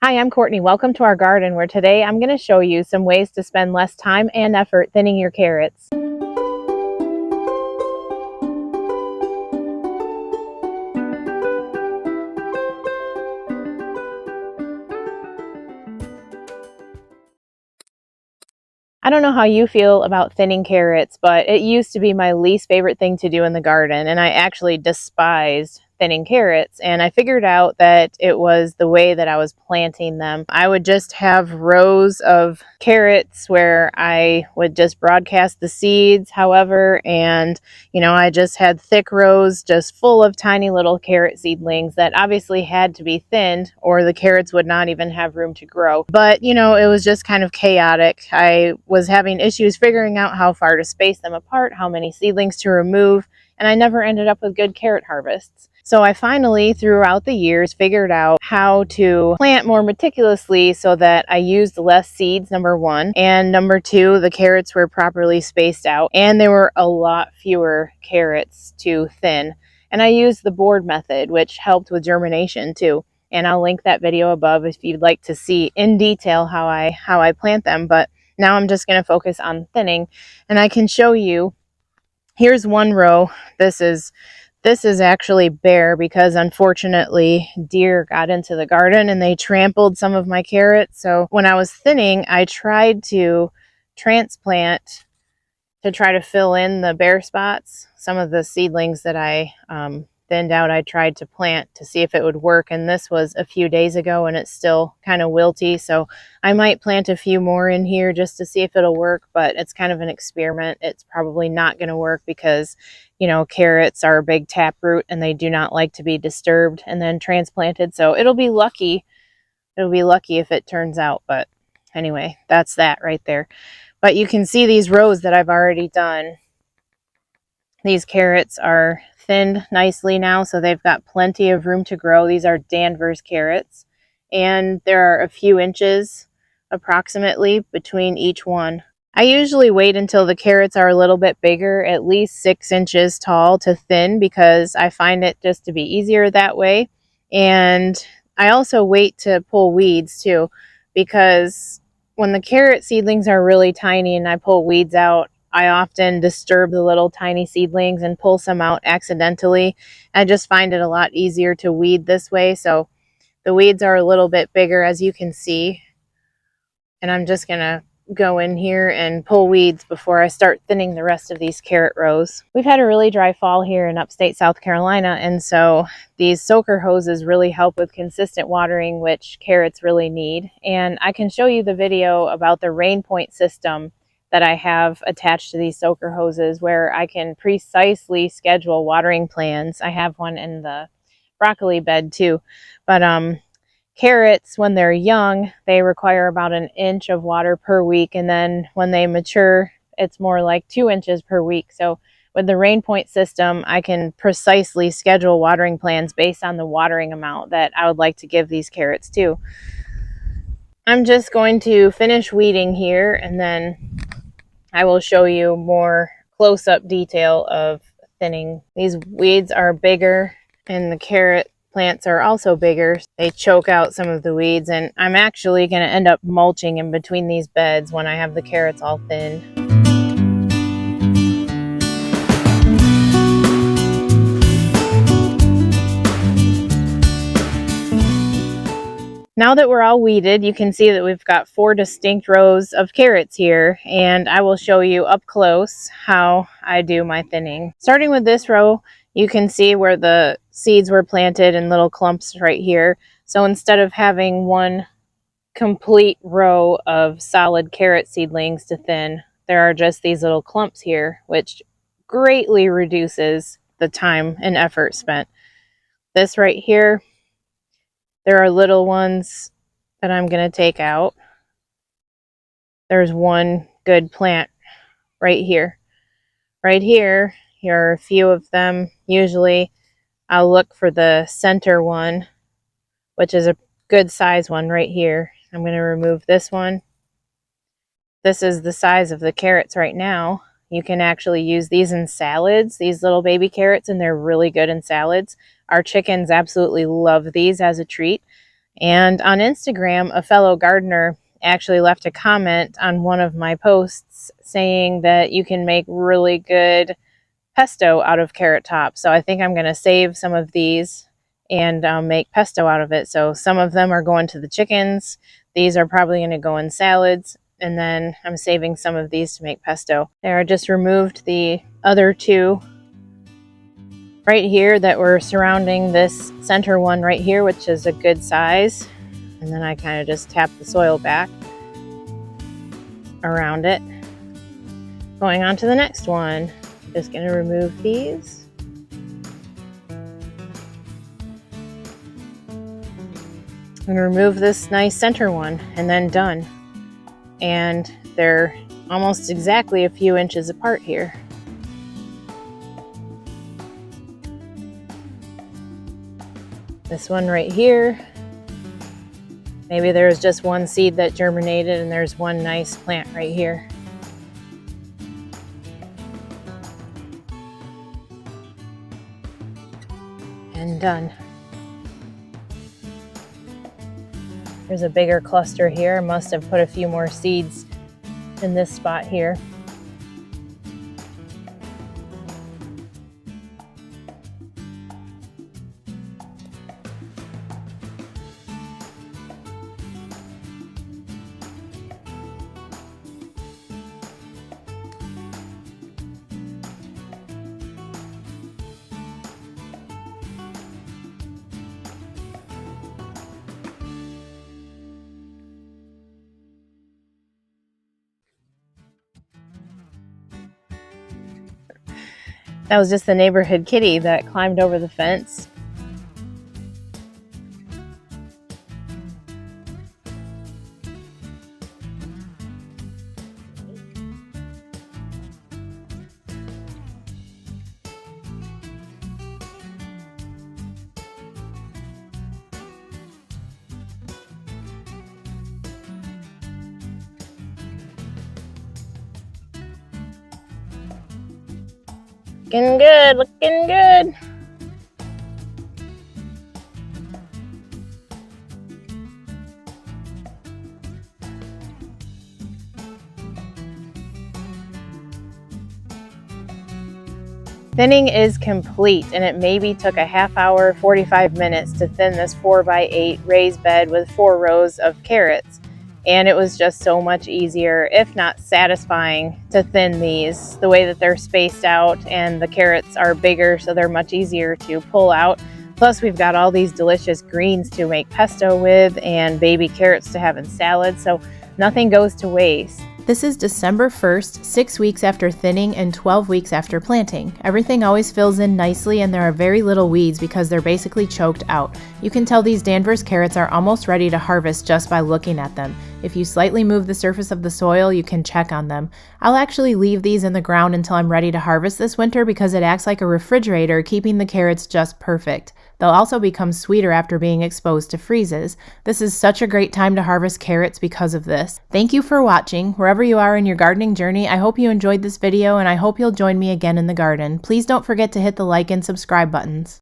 Hi, I'm Courtney. Welcome to our garden where today I'm going to show you some ways to spend less time and effort thinning your carrots. I don't know how you feel about thinning carrots, but it used to be my least favorite thing to do in the garden, and I actually despised thinning carrots. And I figured out that it was the way that I was planting them. I would just have rows of carrots where I would just broadcast the seeds, however, and I just had thick rows just full of tiny little carrot seedlings that obviously had to be thinned or the carrots would not even have room to grow. But it was just kind of chaotic. I was having issues figuring out how far to space them apart, how many seedlings to remove, and I never ended up with good carrot harvests. So I finally, throughout the years, figured out how to plant more meticulously so that I used less seeds, number one, and number two, the carrots were properly spaced out, and there were a lot fewer carrots to thin. And I used the board method, which helped with germination too. And I'll link that video above if you'd like to see in detail how I plant them. But now I'm just going to focus on thinning, and I can show you. Here's one row. This is actually bare because unfortunately deer got into the garden and they trampled some of my carrots. So when I was thinning, I tried to transplant to try to fill in the bare spots. Some of the seedlings that I thinned out, I tried to plant to see if it would work, and this was a few days ago and it's still kind of wilty, so I might plant a few more in here just to see if it'll work, but it's kind of an experiment. It's probably not going to work because carrots are a big taproot and they do not like to be disturbed and then transplanted, so it'll be lucky if it turns out. But anyway, that's that right there. But you can see these rows that I've already done. These carrots are thinned nicely now, so they've got plenty of room to grow. These are Danvers carrots, and there are a few inches approximately between each one. I usually wait until the carrots are a little bit bigger, at least 6 inches tall, to thin, because I find it just to be easier that way. And I also wait to pull weeds too, because when the carrot seedlings are really tiny and I pull weeds out, I often disturb the little tiny seedlings and pull some out accidentally. I just find it a lot easier to weed this way. So the weeds are a little bit bigger, as you can see. And I'm just going to go in here and pull weeds before I start thinning the rest of these carrot rows. We've had a really dry fall here in upstate South Carolina, and so these soaker hoses really help with consistent watering, which carrots really need. And I can show you the video about the RainPoint system that I have attached to these soaker hoses, where I can precisely schedule watering plans. I have one in the broccoli bed too, but carrots, when they're young, they require about 1 inch of water per week, and then when they mature, it's more like 2 inches per week. So with the RainPoint system, I can precisely schedule watering plans based on the watering amount that I would like to give these carrots to. I'm just going to finish weeding here, and then I will show you more close-up detail of thinning. These weeds are bigger, and the carrot plants are also bigger. They choke out some of the weeds, and I'm actually going to end up mulching in between these beds when I have the carrots all thinned. Now that we're all weeded, you can see that we've got 4 distinct rows of carrots here, and I will show you up close how I do my thinning. Starting with this row, you can see where the seeds were planted in little clumps right here. So instead of having one complete row of solid carrot seedlings to thin, there are just these little clumps here, which greatly reduces the time and effort spent. This right here, there are little ones that I'm going to take out. There's one good plant right here. Right here, here are a few of them. Usually I'll look for the center one, which is a good size one right here. I'm going to remove this one. This is the size of the carrots right now. You can actually use these in salads, these little baby carrots, and they're really good in salads. Our chickens absolutely love these as a treat. And on Instagram, a fellow gardener actually left a comment on one of my posts saying that you can make really good pesto out of carrot tops. So I think I'm going to save some of these and make pesto out of it. So some of them are going to the chickens. These are probably going to go in salads. And then I'm saving some of these to make pesto. There, I just removed the other two right here that were surrounding this center one right here, which is a good size. And then I kind of just tap the soil back around it. Going on to the next one. Just going to remove these. I'm going to remove this nice center one and then done. And they're almost exactly a few inches apart here. This one right here, maybe there's just one seed that germinated and there's one nice plant right here. And done. There's a bigger cluster here. I must have put a few more seeds in this spot here. That was just the neighborhood kitty that climbed over the fence. Looking good, looking good. Thinning is complete, and it maybe took a half hour, 45 minutes to thin this 4x8 raised bed with 4 rows of carrots. And it was just so much easier, if not satisfying, to thin these the way that they're spaced out, and the carrots are bigger, so they're much easier to pull out. Plus, we've got all these delicious greens to make pesto with and baby carrots to have in salads, so nothing goes to waste. This is December 1st, 6 weeks after thinning and 12 weeks after planting. Everything always fills in nicely and there are very little weeds because they're basically choked out. You can tell these Danvers carrots are almost ready to harvest just by looking at them. If you slightly move the surface of the soil, you can check on them. I'll actually leave these in the ground until I'm ready to harvest this winter because it acts like a refrigerator, keeping the carrots just perfect. They'll also become sweeter after being exposed to freezes. This is such a great time to harvest carrots because of this. Thank you for watching. Wherever you are in your gardening journey, I hope you enjoyed this video and I hope you'll join me again in the garden. Please don't forget to hit the like and subscribe buttons.